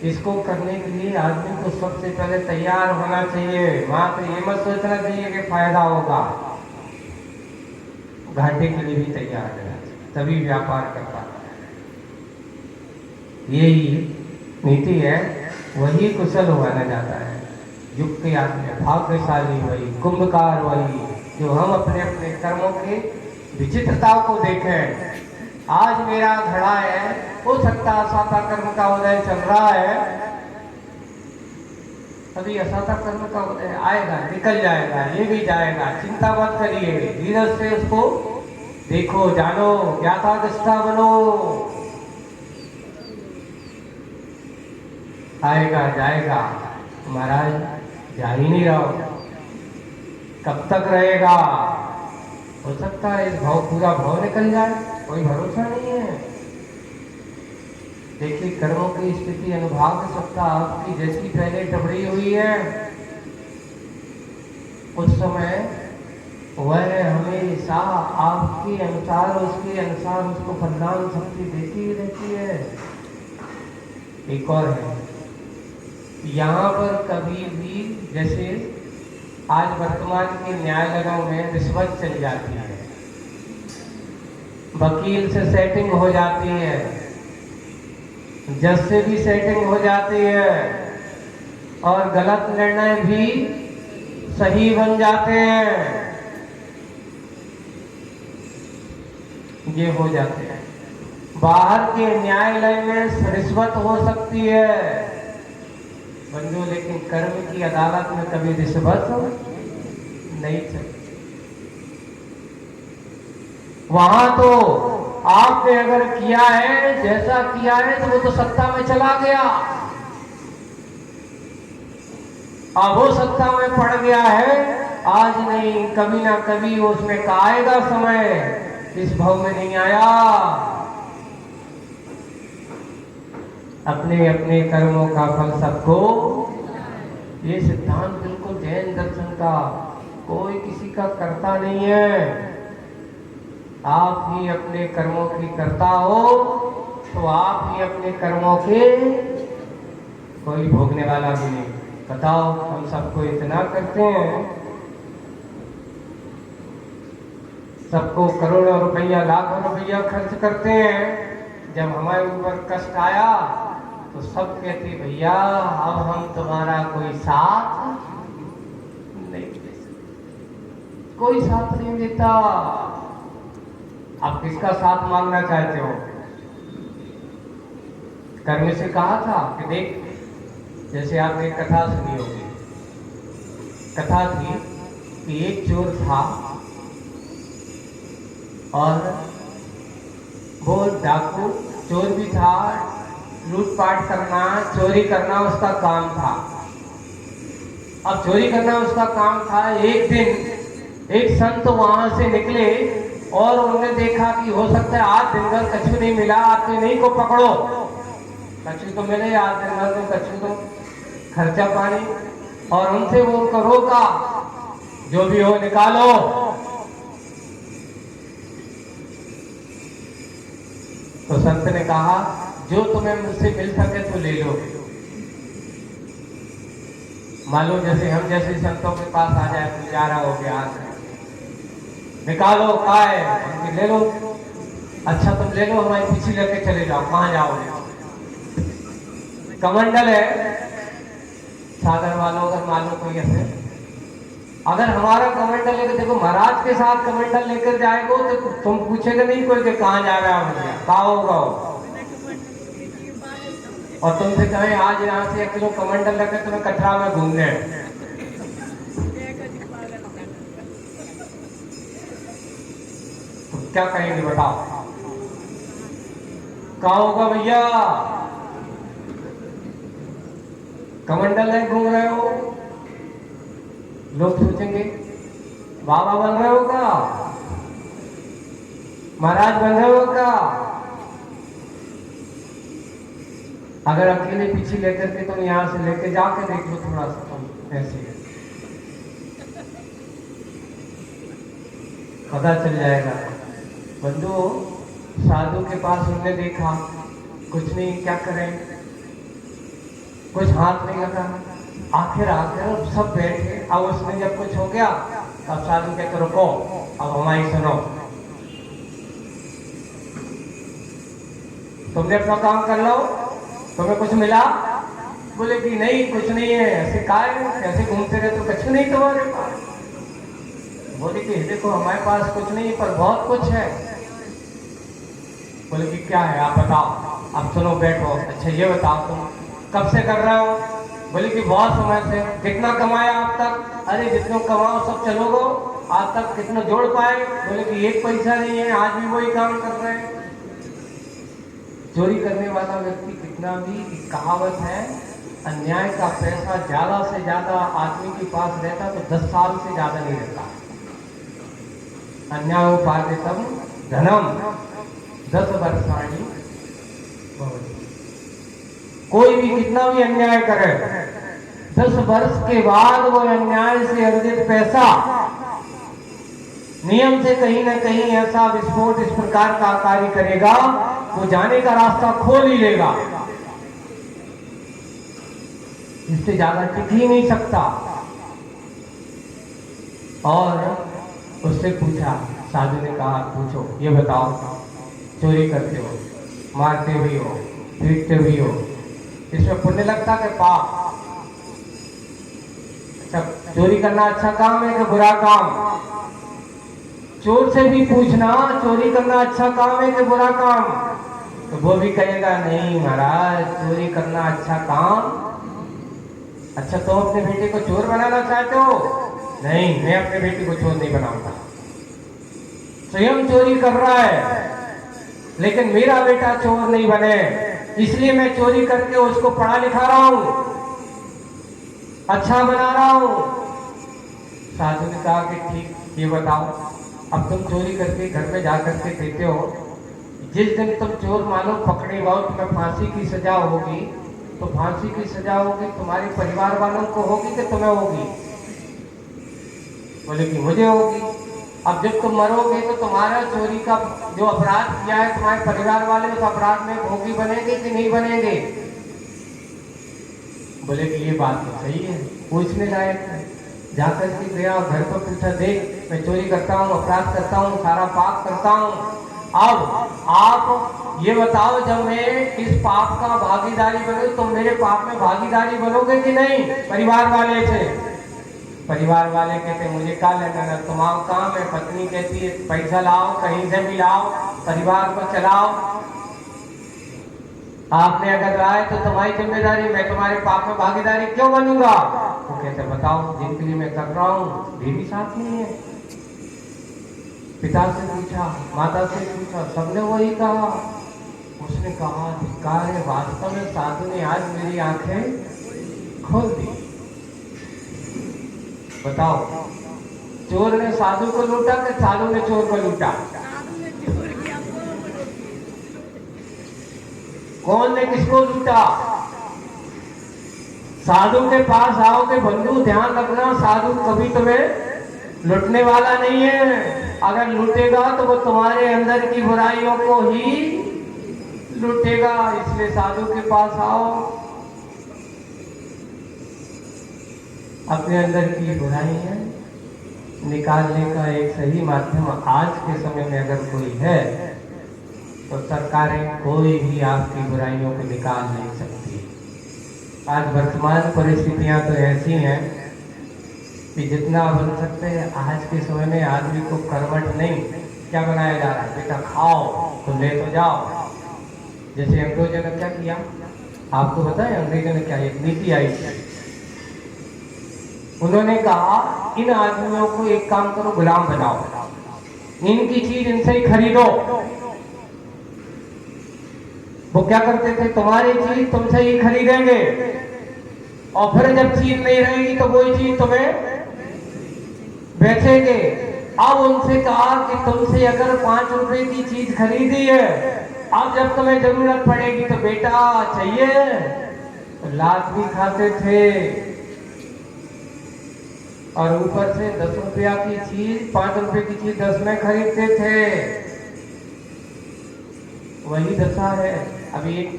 इसको करने के लिए आदमी को सबसे पहले तैयार होना चाहिए। वहां तो ये मत सोचना चाहिए कि फायदा होगा, घाटे के लिए भी तैयार रहना चाहिए, तभी व्यापार कर पाता है। यही नीति है, वही कुशल माना जाता है। युग के आदमी भाग्यशाली वही, कुंभकार वही, जो हम अपने अपने कर्मों के विचित्रता को देखें। आज मेरा घड़ा है, हो सकता असाता कर्म का उदय चल रहा है, अभी असाता कर्म का उदय आएगा, निकल जाएगा, ये भी जाएगा, चिंता मत करिए, धीरज से उसको देखो, जानो, ज्ञाता दृष्टा बनो। आएगा जाएगा, महाराज जा ही नहीं रहो, कब तक रहेगा? हो सकता है इस भाव पूरा भाव निकल जाए, कोई भरोसा नहीं है। देखिए कर्मों की स्थिति अनुभाग सत्ता आपकी जैसी पहले टबड़ी हुई है, उस समय वह हमेशा आपके अनुसार, उसके अनुसार उसको प्रदान शक्ति देती ही रहती है। एक और है, यहाँ पर कभी भी जैसे आज वर्तमान के न्यायालयों में रिश्वत चल जाती है, वकील से सेटिंग हो जाती है, जज से भी सेटिंग हो जाती है और गलत निर्णय भी सही बन जाते हैं। ये हो जाते हैं। बाहर के न्यायालय में रिश्वत हो सकती है बंधु, लेकिन कर्म की अदालत में कभी रिश्वत नहीं चलती। वहां तो आपने अगर किया है, जैसा किया है, तो वो तो सत्ता में चला गया। अब वो सत्ता में पड़ गया है, आज नहीं कभी ना कभी उसमें का आएगा समय, इस भाव में नहीं आया। अपने अपने कर्मों का फल सबको, ये सिद्धांत बिल्कुल जैन दर्शन का, कोई किसी का कर्ता नहीं है। आप ही अपने कर्मों की कर्ता हो, तो आप ही अपने कर्मों के, कोई भोगने वाला भी नहीं। बताओ, हम सबको इतना करते हैं, सबको करोड़ों रुपया लाखों रुपया खर्च करते हैं, जब हमारे ऊपर कष्ट आया तो सब कहते भैया अब हम तुम्हारा कोई साथ नहीं दे सकते, कोई साथ नहीं देता। आप किसका साथ मांगना चाहते हो? कर्म से कहा था कि देख, जैसे आपने कथा सुनी होगी, कथा थी कि एक चोर था और वो डाकू चोर भी था, लूटपाट करना, चोरी करना उसका काम था। अब चोरी करना उसका काम था। एक दिन एक संत वहां से निकले और उन्होंने देखा कि हो सकता है आज दिन भर कछू नहीं मिला, आज तो इन्हीं को पकड़ो, कछू तो मिले, आज दिन भर तो कछू तो खर्चा पानी, और उनसे वो उनको रोका, जो भी हो निकालो। तो संत ने कहा जो तुम्हें मुझसे मिल सके तो ले लो। मान लो जैसे हम जैसे संतों के पास आ जाए, गुजारा हो गया, निकालो का है, ले लो। अच्छा तुम ले लो, हमारे पीछे लेके चले जाओ, कहाँ जाओगे? कमंडल है, सागर वालों अगर मान लो कोई ऐसे, अगर हमारा कमंडल लेकर, देखो महाराज के साथ कमंडल लेकर जाएगा तो तुम पूछेगा नहीं कोई कि कहाँ जा रहा है, भैया कहाँ होगा, और तुमसे कहें आज यहाँ से 1 किलो कमंडल लेकर तुम्हें कटरा में घूमने, तो क्या कहेंगे बताओ? कहाँ होगा भैया? कमंडल है, घूम रहे हो, लोग सोचेंगे बाबा बन रहे हो क्या, महाराज बन रहे हो क्या? अगर अकेले पीछे लेकर के तुम यहां से लेके जाके देख लो थोड़ा सा, तुम ऐसे पता चल जाएगा। बंधु, साधु के पास हमने देखा कुछ नहीं, क्या करें, कुछ हाथ नहीं लगा, आखिर सब बैठे। अब उसमें जब कुछ हो गया तब साधु कहते रुको, अब हमारी सुनो, तुमने अपना काम कर लो, तुम्हें कुछ मिला? बोले कि नहीं कुछ नहीं है। ऐसे कैसे घूमते रहे तो कुछ नहीं तुम्हारे पास? बोले कि देखो हमारे पास कुछ नहीं पर बहुत कुछ है। बोले कि क्या है आप बताओ। अब सुनो बैठो, अच्छा ये बताओ तुम कब से कर रहे हो? बोले कि बहुत समय से। कितना कमाया आप तक? अरे जितना कमाओ सब चलो गो, आज तक कितना जोड़ पाए? बोले कि 1 पैसा नहीं है, आज भी वही काम कर रहे हैं। चोरी करने वाला व्यक्ति कितना भी, कहावत है अन्याय का पैसा ज्यादा से ज्यादा आदमी के पास रहता तो 10 साल से ज्यादा नहीं रहता। अन्यायोपार्जितम धनम 10 वर्षाणि भवति। कोई भी कितना भी अन्याय करे, 10 वर्ष के बाद वो अन्याय से अर्जित पैसा नियम से कहीं ना कहीं ऐसा विस्फोट इस प्रकार का कार्य करेगा, वो जाने का रास्ता खोल ही लेगा, इससे ज्यादा टिक ही नहीं सकता। और उससे पूछा, साधु ने कहा पूछो, ये बताओ, चोरी करते हो, मारते भी हो, पीटते भी हो, इसमें पुण्य लगता कि पाप? अच्छा, चोरी करना अच्छा काम है कि बुरा काम? चोर से भी पूछना, चोरी करना अच्छा काम है कि बुरा काम? तो वो भी कहेगा नहीं महाराज, चोरी करना अच्छा काम। अच्छा, तो अपने बेटे को चोर बनाना चाहते हो? नहीं, मैं अपने बेटे को चोर नहीं बनाऊंगा। स्वयं चोरी कर रहा है, लेकिन मेरा बेटा चोर नहीं बने, इसलिए मैं चोरी करके उसको पढ़ा लिखा रहा हूं, अच्छा बना रहा हूं। साधु ने कहा कि ठीक, ये बताओ, अब तुम चोरी करके घर में जाकर के देते हो, जिस दिन तुम चोर मानो पकड़े गए, तुम्हें फांसी की सजा होगी, तो फांसी की सजा होगी तुम्हारे परिवार वालों को होगी कि तुम्हें होगी? बोले कि मुझे होगी। अब जब तुम मरोगे तो तुम्हारा चोरी का जो अपराध किया है, तुम्हारे परिवार वाले उस अपराध में भोगी बनेंगे कि नहीं बनेंगे? बोले कि ये बात तो सही है, पूछने लायक है। जाकर के गया, घर पर पूछा, देख मैं चोरी करता हूँ, अपराध करता हूँ, सारा पाप करता हूँ, अब आप ये बताओ, जब मैं इस पाप का भागीदारी बनूं तो मेरे पाप में भागीदारी बनोगे कि नहीं? परिवार वाले से। परिवार वाले कहते मुझे क्या लेना, तुम्हारा काम है। पत्नी कहती है पैसा लाओ, कहीं से भी लाओ, परिवार को चलाओ, आपने अगर लाए तो तुम्हारी जिम्मेदारी, मैं तुम्हारे पाप में भागीदारी क्यों बनूंगा? तो कहते बताओ, जिंदगी में कर रहा हूं, भी साथ नहीं है। पिता से पूछा, माता से पूछा, सबने वही कहा। उसने कहा धिक्कार है, वास्तव में साधु ने आज मेरी आंखें खोल दी। बताओ, चोर ने साधु को लूटा कि साधु ने चोर को लूटा? कौन ने किसको लूटा? साधु के पास आओगे बंधु, ध्यान रखना, साधु कभी तुम्हें लूटने वाला नहीं है। अगर लूटेगा तो वो तुम्हारे अंदर की बुराइयों को ही लूटेगा। इसलिए साधु के पास आओ, अपने अंदर की बुराइयां निकालने का एक सही माध्यम आज के समय में अगर कोई है तो सरकारें कोई भी आपकी बुराइयों को निकाल नहीं सकती। आज वर्तमान परिस्थितियां तो ऐसी हैं कि जितना बन सकते हैं आज के समय में आदमी को करवट नहीं, क्या बनाया जा रहा है, बेटा खाओ तो ले तो जाओ। जैसे अंग्रेजों ने क्या किया, आपको पता है अंग्रेजों ने क्या एक नीति आई थी? उन्होंने कहा इन आदमियों को एक काम करो, गुलाम बनाओ, इनकी चीज इनसे ही खरीदो। वो क्या करते थे, तुम्हारी चीज तुमसे ही खरीदेंगे, और फिर जब चीज नहीं रहेगी तो वही चीज तुम्हें बेचेंगे। अब उनसे कहा कि तुमसे अगर 5 रुपए की चीज खरीदी है, अब जब तुम्हें जरूरत पड़ेगी तो बेटा चाहिए, तो लात भी खाते थे, और ऊपर से 10 रुपया की चीज 5 रुपए की चीज 10 में खरीदते थे। वही दशा है। अभी एक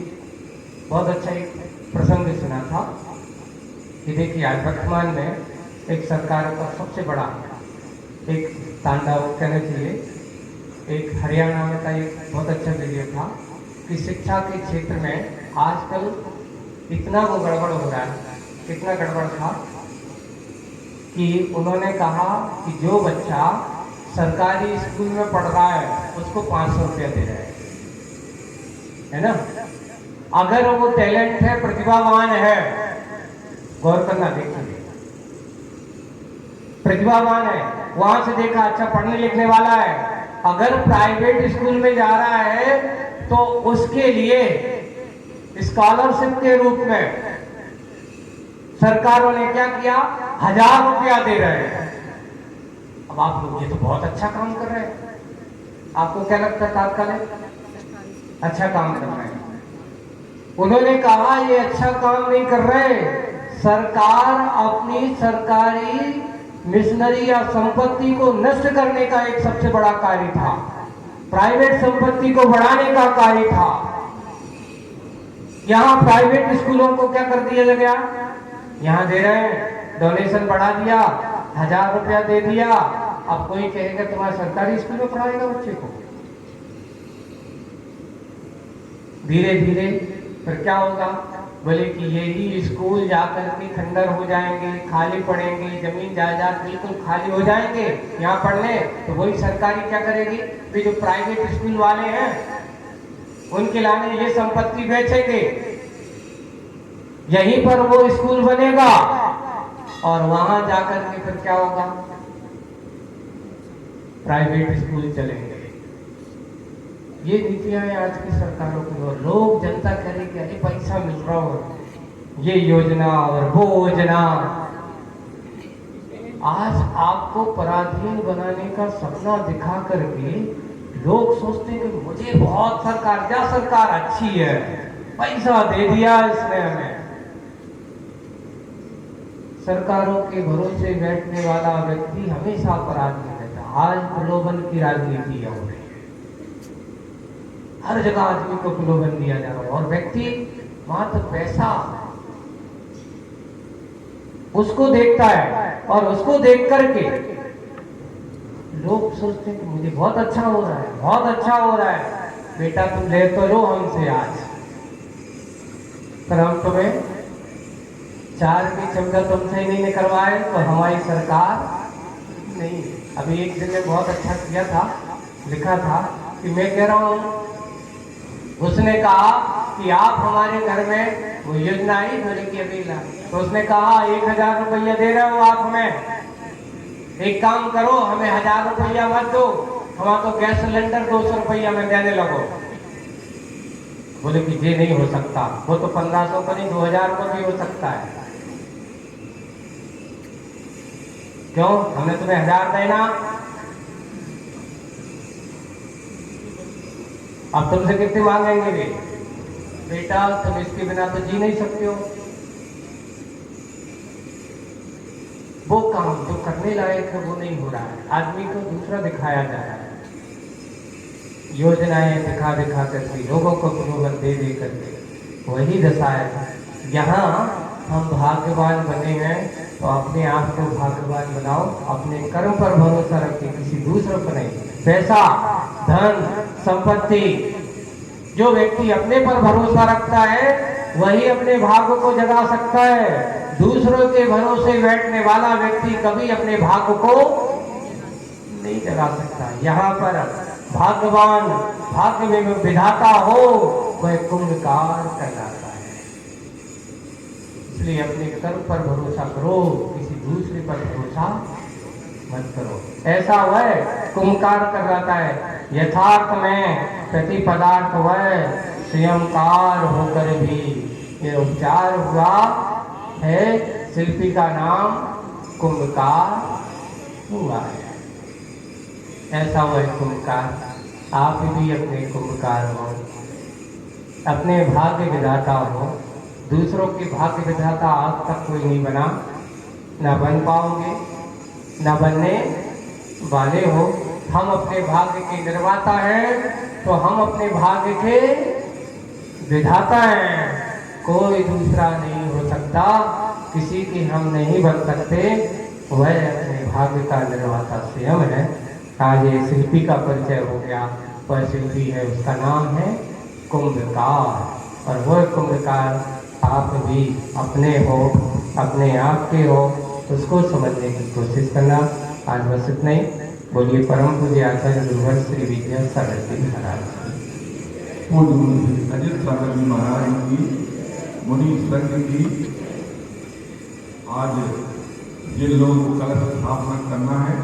बहुत अच्छा एक प्रसंग सुना था कि देखिए आज वर्तमान में एक सरकार का सबसे बड़ा एक तांडव कहना चाहिए, एक हरियाणा में का एक बहुत अच्छा वीडियो था कि शिक्षा के क्षेत्र में आजकल इतना वो गड़बड़ हो रहा है, कितना गड़बड़ था कि उन्होंने कहा कि जो बच्चा सरकारी स्कूल में पढ़ रहा है उसको 500 रुपया दे रहे हैं, है ना? अगर वो टैलेंट है, प्रतिभावान है, गौर करना, देखिए प्रतिभावान है, वहां से देखा अच्छा पढ़ने लिखने वाला है, अगर प्राइवेट स्कूल में जा रहा है तो उसके लिए स्कॉलरशिप के रूप में सरकारों ने क्या किया, 1000 रुपया दे रहे हैं। अब आप लोग ये तो बहुत अच्छा काम कर रहे हैं, आपको क्या लगता है तात्कालिक अच्छा काम कर रहे हैं? उन्होंने कहा ये अच्छा काम नहीं कर रहे, सरकार अपनी सरकारी मिशनरी या संपत्ति को नष्ट करने का एक सबसे बड़ा कार्य था, प्राइवेट संपत्ति को बढ़ाने का कार्य था। यहां प्राइवेट स्कूलों को क्या कर दिया गया, यहां दे रहे हैं, डोनेशन बढ़ा दिया, 1000 रुपया दे दिया, अब कोई कहेगा तुम्हारे सरकारी स्कूल में पढ़ाएगा बच्चे को। धीरे धीरे फिर क्या होगा, बोले कि यही स्कूल जाकर के खंडर हो जाएंगे, खाली पड़ेंगे, जमीन जायदाद बिल्कुल खाली हो जाएंगे यहाँ पढ़ने। तो वही सरकारी क्या करेगी, वे जो प्राइवेट स्कूल वाले हैं उनके लाने ये संपत्ति बेचेंगे, यहीं पर वो स्कूल बनेगा और वहां जाकर के फिर क्या होगा, प्राइवेट स्कूल चलेंगे। ये नीतियां हैं आज की सरकारों की। और लोग जनता करेगी अरे पैसा मिल रहा हो, ये योजना और वो योजना। आज आपको पराधीन बनाने का सपना दिखा करके लोग सोचते हैं कि मुझे बहुत सरकार, क्या सरकार अच्छी है, पैसा दे दिया इसने हमें। सरकारों के भरोसे बैठने वाला व्यक्ति हमेशा अपराधी रहता है। आज प्रलोभन की राजनीति हो रही है, हर जगह आदमी को प्रलोभन दिया जा रहा है और व्यक्ति मात्र पैसा उसको देखता है और उसको देख करके लोग सोचते हैं कि मुझे बहुत अच्छा हो रहा है, बहुत अच्छा हो रहा है। बेटा तुम ले तो लो हमसे आज, पर हम तुम्हें 4 की चमचा तुमसे नहीं निकलवाए तो हमारी सरकार नहीं। अभी एक दिन में बहुत अच्छा किया था, लिखा था कि मैं कह रहा हूं, उसने कहा कि आप हमारे घर में वो योजना आई बोले कि अभी ला, तो उसने कहा 1000 रुपया दे रहे हो आप हमें, एक काम करो हमें 1000 रुपया मत दो, हमारा तो गैस सिलेंडर 200 रुपया में देने लगो। बोले कि ये नहीं हो सकता, वो तो 1500 का नहीं 2000 का भी हो सकता है। क्यों, हमने तुम्हें 1000 देना, अब तुमसे कितने मांगेंगे वे? बेटा तुम इसके बिना तो जी नहीं सकते हो। वो काम जो करने लायक है वो नहीं हो रहा है, आदमी को दूसरा दिखाया जा रहा है। योजनाएं दिखा दिखा करके लोगों को प्रलोभन दे दे करके वही दशा है। यहाँ हम भाग्यवान बने हैं तो अपने आप को भाग्यवान बनाओ, अपने कर्म पर भरोसा रखिए, किसी दूसरे पर नहीं। पैसा, धन, संपत्ति, जो व्यक्ति अपने पर भरोसा रखता है वही अपने भाग्य को जगा सकता है। दूसरों के भरोसे बैठने वाला व्यक्ति कभी अपने भाग्य को नहीं जगा सकता। यहाँ पर भाग्यवान, भाग्य में विधाता हो वह कुंभकार कहलाता है। इसलिए अपने कर्म पर भरोसा करो, किसी दूसरे पर भरोसा मत करो। ऐसा वह कुंभकार कहलाता है। यथार्थ में प्रति पदार्थ वह स्वयंकार होकर भी ये उपचार हुआ है, शिल्पी का नाम कुंभकार हुआ है। ऐसा वह कुंभकार, आप भी अपने कुंभकार हो, अपने भाग्य विधाता हो। दूसरों के भाग्य विधाता आज तक कोई नहीं बना, ना बन पाओगे, ना बनने वाले हो। हम अपने भाग्य के निर्माता हैं तो हम अपने भाग्य के विधाता हैं। कोई दूसरा नहीं हो सकता, किसी के हम नहीं बन सकते, वह अपने भाग्य का निर्माता स्वयं है। आज ये शिल्पी का परिचय हो गया, वह शिल्पी है, उसका नाम है कुंभकार। और वह कुंभकार आप भी अपने हो, अपने आप के हो, उसको समझने की कोशिश करना। आज बस इतना ही। बोलिए परम पूज्य आचार्य गुरुवर श्री विद्यासागर जी महाराज, पूज्य अजित सागर जी महाराज की मुनि संघ की। आज जिन लोगों को कलश स्थापना करना है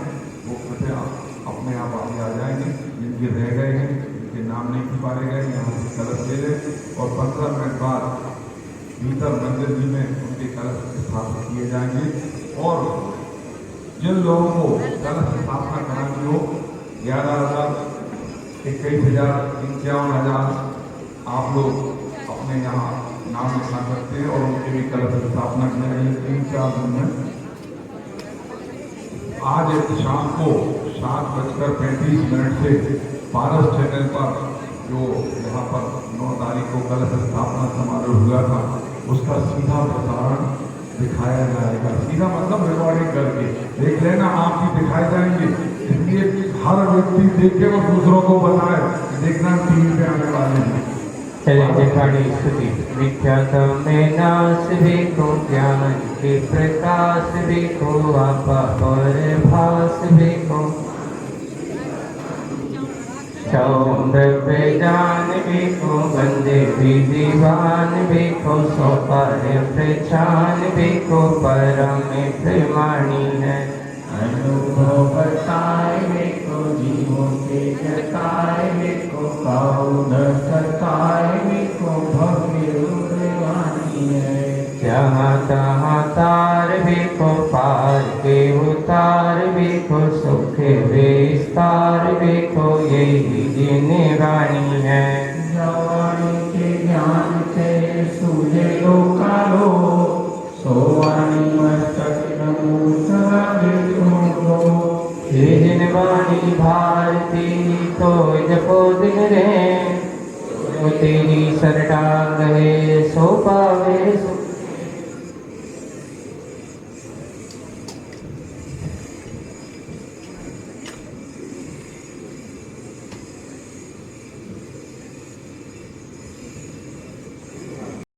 वो कृपया अपने आप आगे आ जाएंगे। जिनके रह गए हैं, जिनके नाम नहीं पुकारे गए, यहाँ से कलश ले लें और 15 मिनट बाद भीतर मंदिर जी में उनके कलश स्थापित किए जाएंगे। और जिन लोगों को कलश स्थापना करानी हो, 11,000, 21,000, 51,000 आप लोग अपने यहाँ नाम लिखा सकते हैं और उनके भी कलश स्थापना की जाएगी 3-4 दिन में। आज शाम को 7:35 से पारस चैनल पर जो यहाँ पर 9 तारीख को कलश स्थापना समारोह हुआ था, उसका सीधा प्रसारण दिखाया जाएगा। सीधा मतलब रिकॉर्डिंग करके देख लेना, आप भी दिखाए जाएंगे। इसलिए हर व्यक्ति देखे और दूसरों को बताए, देखना टीवी पे आने वाले हैं। चले जटाड़ी स्तुति। विख्यात में नाश देखो, ज्ञान के प्रकाश देखो, आपा पर भास देखो, चौंद्र पे जान देखो, बंदे भी दीवान देखो, सो पर पहचान देखो, परम प्रेमाणी है। अनुभव बताए देखो, जीवों के जताए देखो, कौन सताए देखो, भव्य उर्वाणी है। जहाँ तहाँ तार देखो, पार के उतार देखो, सुख विस्तार देखो, यही जिनवाणी है। जवानी के ज्ञान से सूझे लोकालो, सोवाणी मस्तक नमूसरा देखो। ये जिनवाणी भारती तो जपो दिन रे, तेरी सरटांग है सो पावे सुख